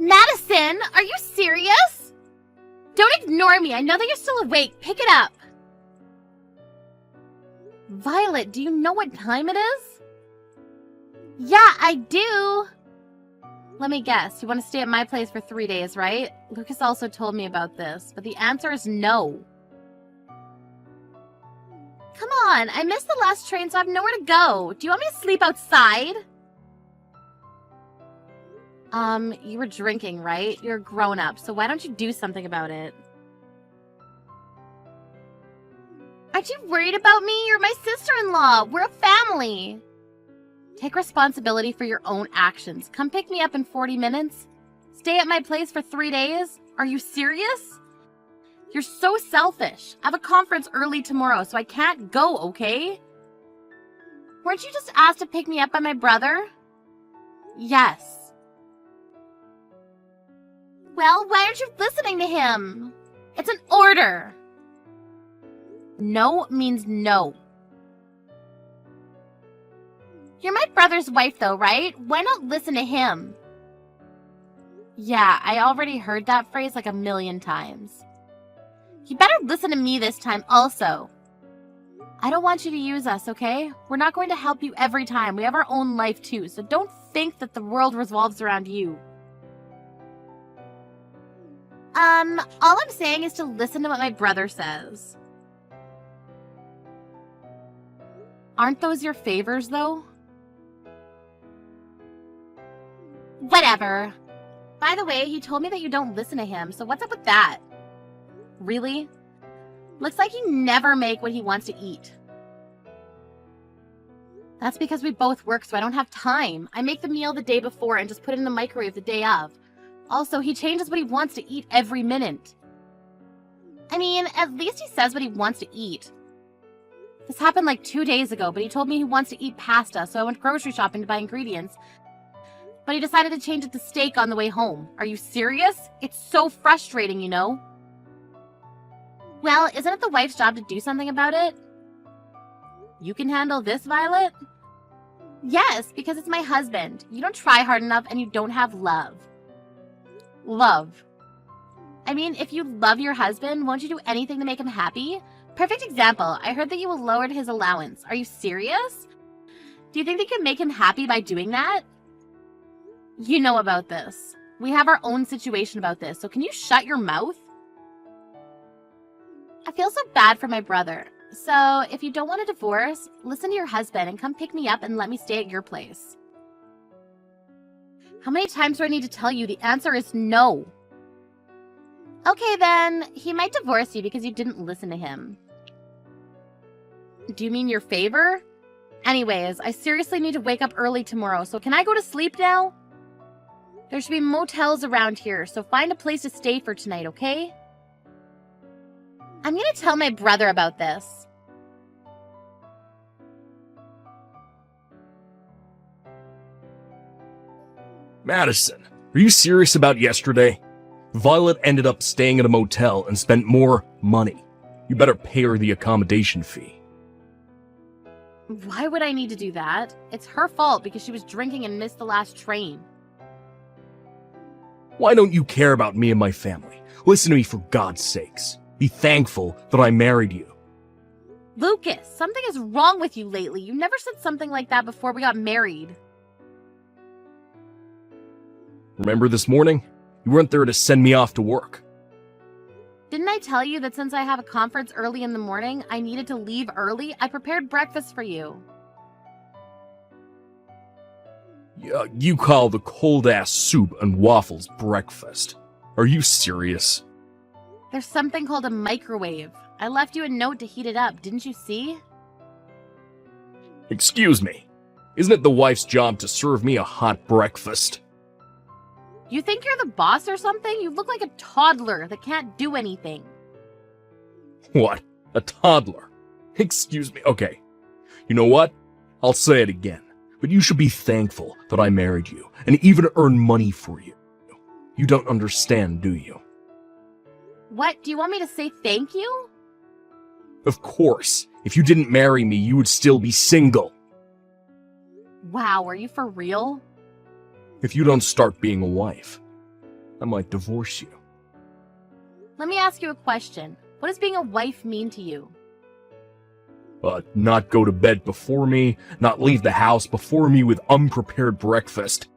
Madison, are you serious? Don't ignore me. I know that you're still awake. Pick it up. Violet, do you know what time it is? Yeah, I do. Let me guess. You want to stay at my place for 3 days, right? Lucas also told me about this, but the answer is no. Come on, I missed the last train, so I have nowhere to go. Do you want me to sleep outside? You were drinking, right? You're a grown-up, so why don't you do something about it? Aren't you worried about me? You're my sister-in-law. We're a family. Take responsibility for your own actions. Come pick me up in 40 minutes. Stay at my place for 3 days? Are you serious? You're so selfish. I have a conference early tomorrow, so I can't go, okay? Weren't you just asked to pick me up by my brother? Yes. Well, why aren't you listening to him? It's an order. No means no. You're my brother's wife, though, right? Why not listen to him? Yeah, I already heard that phrase like 1,000,000 times. You better listen to me this time also. I don't want you to use us, okay? We're not going to help you every time. We have our own life too, so don't think that the world revolves around you. All I'm saying is to listen to what my brother says. Aren't those your favors, though? Whatever. By the way, he told me that you don't listen to him, so what's up with that? Really? Looks like you never make what he wants to eat. That's because we both work, so I don't have time. I make the meal the day before and just put it in the microwave the day of. Also, he changes what he wants to eat every minute. I mean, at least he says what he wants to eat. This happened like 2 days ago, but he told me he wants to eat pasta, so I went grocery shopping to buy ingredients. But he decided to change it to steak on the way home. Are you serious? It's so frustrating, you know? Well, isn't it the wife's job to do something about it? You can handle this, Violet? Yes, because it's my husband. You don't try hard enough and you don't have love. Love. I mean, if you love your husband, won't you do anything to make him happy? Perfect example. I heard that you lowered his allowance. Are you serious? Do you think they can make him happy by doing that? You know about this. We have our own situation about this, so can you shut your mouth? I feel so bad for my brother. So, if you don't want a divorce, listen to your husband and come pick me up and let me stay at your place. How many times do I need to tell you? The answer is no. Okay then, he might divorce you because you didn't listen to him. Do you mean your favor? Anyways, I seriously need to wake up early tomorrow, so can I go to sleep now? There should be motels around here, so find a place to stay for tonight, okay? I'm gonna tell my brother about this. Madison, are you serious about yesterday? Violet ended up staying at a motel and spent more money. You better pay her the accommodation fee. Why would I need to do that? It's her fault because she was drinking and missed the last train. Why don't you care about me and my family? Listen to me for God's sakes. Be thankful that I married you. Lucas, something is wrong with you lately. You never said something like that before we got married. Remember this morning? You weren't there to send me off to work. Didn't I tell you that since I have a conference early in the morning, I needed to leave early? I prepared breakfast for you. You call the cold-ass soup and waffles breakfast. Are you serious? There's something called a microwave. I left you a note to heat it up, didn't you see? Excuse me. Isn't it the wife's job to serve me a hot breakfast? You think you're the boss or something? You look like a toddler that can't do anything. What? A toddler? Excuse me. Okay. You know what? I'll say it again. But you should be thankful that I married you and even earn money for you. You don't understand, do you? What? Do you want me to say thank you? Of course. If you didn't marry me, you would still be single. Wow, are you for real? If you don't start being a wife. I might divorce you. Let me ask you a question. What does being a wife mean to you? Not go to bed before me, not leave the house before me with unprepared breakfast,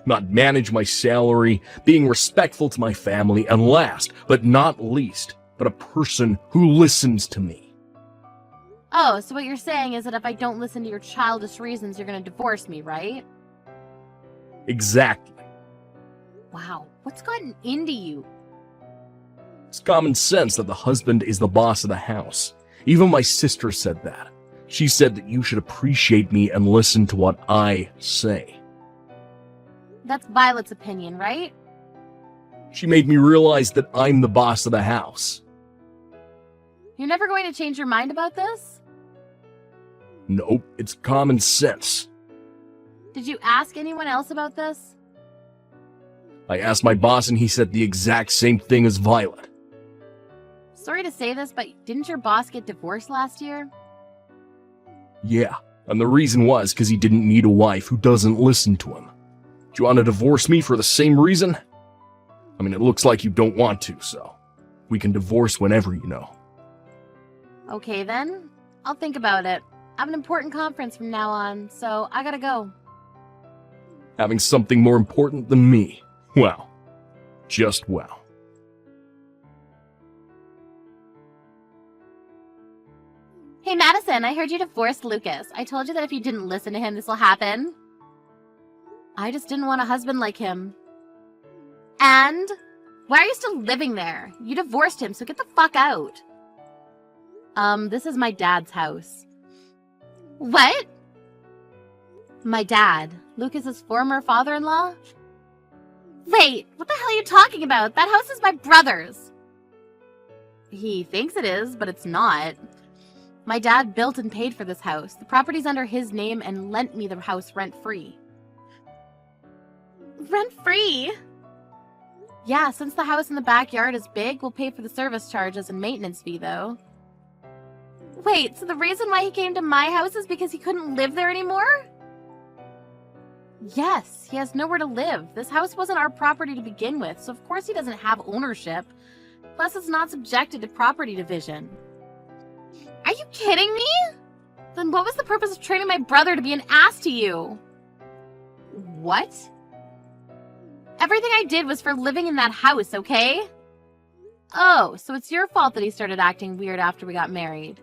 not manage my salary, being respectful to my family, and last, but not least, but a person who listens to me. Oh, so what you're saying is that if I don't listen to your childish reasons, you're going to divorce me, right? Exactly. Wow, what's gotten into you? It's common sense that the husband is the boss of the house. Even my sister said that. She said that you should appreciate me and listen to what I say. That's Violet's opinion, right? She made me realize that I'm the boss of the house. You're never going to change your mind about this? Nope, it's common sense. Did you ask anyone else about this? I asked my boss and he said the exact same thing as Violet. Sorry to say this, but didn't your boss get divorced last year? Yeah, and the reason was because he didn't need a wife who doesn't listen to him. Do you want to divorce me for the same reason? I mean, it looks like you don't want to, so we can divorce whenever, you know. Okay then, I'll think about it. I have an important conference from now on, so I gotta go. Having something more important than me. Wow. Just wow. Hey Madison, I heard you divorced Lucas. I told you that if you didn't listen to him, this will happen. I just didn't want a husband like him. And? Why are you still living there? You divorced him, so get the fuck out. This is my dad's house. What? My dad, Lucas's former father-in-law? Wait, what the hell are you talking about? That house is my brother's. He thinks it is, but it's not. My dad built and paid for this house. The property's under his name and lent me the house rent-free. Rent-free? Yeah, since the house in the backyard is big, we'll pay for the service charges and maintenance fee, though. Wait, so the reason why he came to my house is because he couldn't live there anymore? Yes, he has nowhere to live. This house wasn't our property to begin with, so of course he doesn't have ownership. Plus, it's not subjected to property division. Are you kidding me? Then what was the purpose of training my brother to be an ass to you? What? Everything I did was for living in that house, okay? Oh, so it's your fault that he started acting weird after we got married.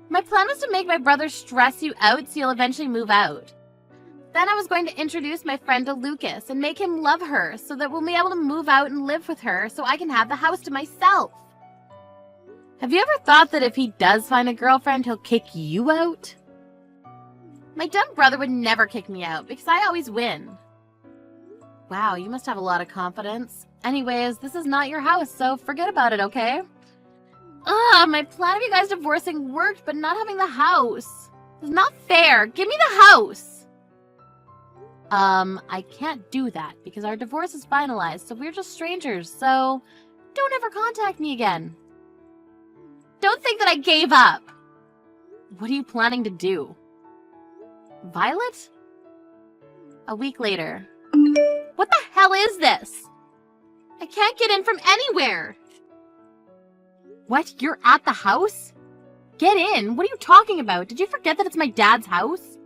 My plan was to make my brother stress you out so you'll eventually move out. Then I was going to introduce my friend to Lucas and make him love her so that we'll be able to move out and live with her so I can have the house to myself. Have you ever thought that if he does find a girlfriend, he'll kick you out? My dumb brother would never kick me out because I always win. Wow, you must have a lot of confidence. Anyways, this is not your house, so forget about it, okay? Ugh, my plan of you guys divorcing worked, but not having the house. It's not fair. Give me the house. I can't do that because our divorce is finalized, so we're just strangers, so don't ever contact me again. Don't think that I gave up. What are you planning to do? Violet? A week later. What the hell is this? I can't get in from anywhere. What? You're at the house? Get in. What are you talking about? Did you forget that it's my dad's house?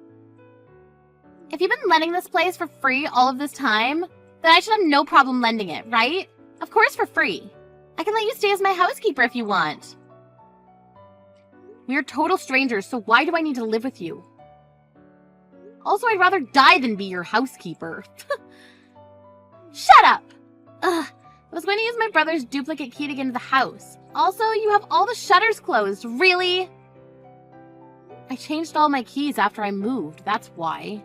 If you've been lending this place for free all of this time, then I should have no problem lending it, right? Of course for free. I can let you stay as my housekeeper if you want. We are total strangers, so why do I need to live with you? Also, I'd rather die than be your housekeeper. Shut up! Ugh, I was going to use my brother's duplicate key to get into the house. Also, you have all the shutters closed. Really? I changed all my keys after I moved, that's why.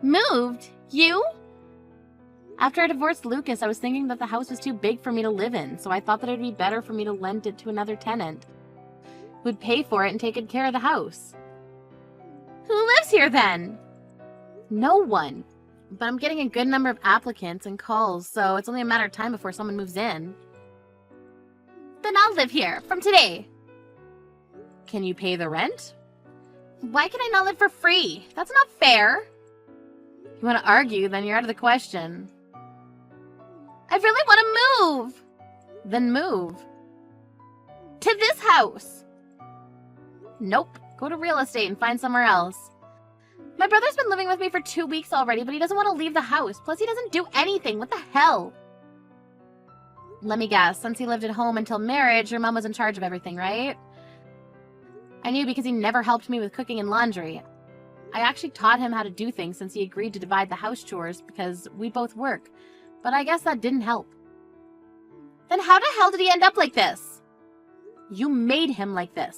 Moved? You? After I divorced Lucas, I was thinking that the house was too big for me to live in, so I thought that it would be better for me to lend it to another tenant who would pay for it and take good care of the house. Who lives here then? No one. But I'm getting a good number of applicants and calls, so it's only a matter of time before someone moves in. Then I'll live here, from today. Can you pay the rent? Why can I not live for free? That's not fair. If you want to argue, then you're out of the question. I really want to move. Then move. To this house. Nope. Go to real estate and find somewhere else. My brother's been living with me for 2 weeks already, but he doesn't want to leave the house. Plus, he doesn't do anything. What the hell? Let me guess. Since he lived at home until marriage, your mom was in charge of everything, right? I knew because he never helped me with cooking and laundry. I actually taught him how to do things since he agreed to divide the house chores because we both work. But I guess that didn't help. Then how the hell did he end up like this? You made him like this.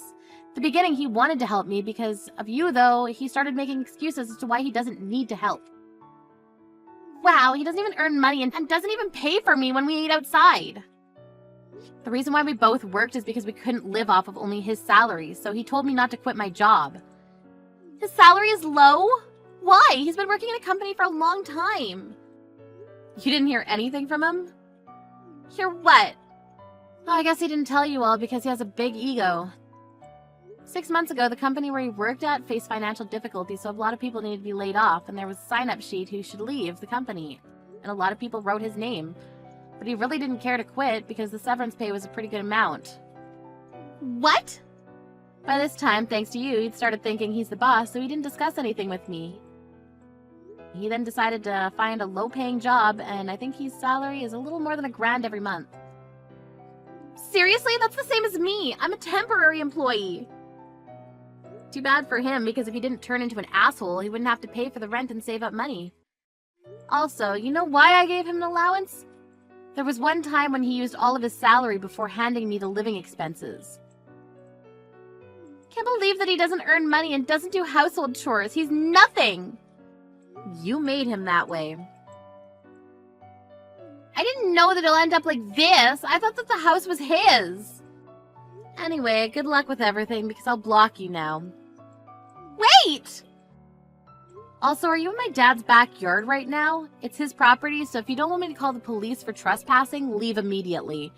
At the beginning, he wanted to help me because of you, though. He started making excuses as to why he doesn't need to help. Wow, he doesn't even earn money and doesn't even pay for me when we eat outside. The reason why we both worked is because we couldn't live off of only his salary, so he told me not to quit my job. His salary is low? Why? He's been working in a company for a long time. You didn't hear anything from him? Hear what? Oh, I guess he didn't tell you all because he has a big ego. 6 months ago, the company where he worked at faced financial difficulties, so a lot of people needed to be laid off, and there was a sign-up sheet who should leave the company. And a lot of people wrote his name. But he really didn't care to quit because the severance pay was a pretty good amount. What? By this time, thanks to you, he'd started thinking he's the boss, so he didn't discuss anything with me. He then decided to find a low-paying job, and I think his salary is a little more than $1,000 every month. Seriously? That's the same as me. I'm a temporary employee. Too bad for him, because if he didn't turn into an asshole, he wouldn't have to pay for the rent and save up money. Also, you know why I gave him an allowance? There was one time when he used all of his salary before handing me the living expenses. Can't believe that he doesn't earn money and doesn't do household chores. He's nothing. You made him that way. I didn't know that he'll end up like this. I thought that the house was his. Anyway, good luck with everything because I'll block you now. Wait! Also, are you in my dad's backyard right now? It's his property, so if you don't want me to call the police for trespassing, leave immediately.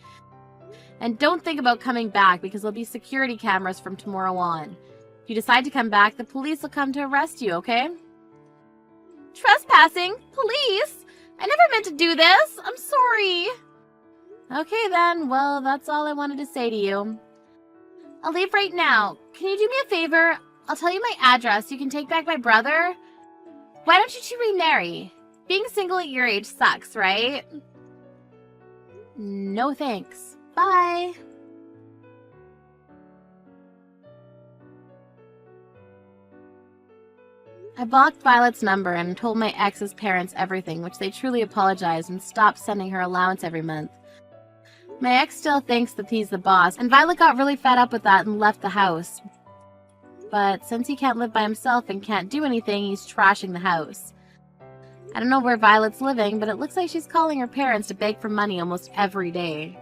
And don't think about coming back because there'll be security cameras from tomorrow on. If you decide to come back, the police will come to arrest you, okay? Trespassing? Police? I never meant to do this. I'm sorry. Okay then, well, that's all I wanted to say to you. I'll leave right now. Can you do me a favor? I'll tell you my address. You can take back my brother. Why don't you two remarry? Being single at your age sucks, right? No thanks. Bye. I blocked Violet's number and told my ex's parents everything, which they truly apologized and stopped sending her allowance every month. My ex still thinks that he's the boss, and Violet got really fed up with that and left the house. But since he can't live by himself and can't do anything, he's trashing the house. I don't know where Violet's living, but it looks like she's calling her parents to beg for money almost every day.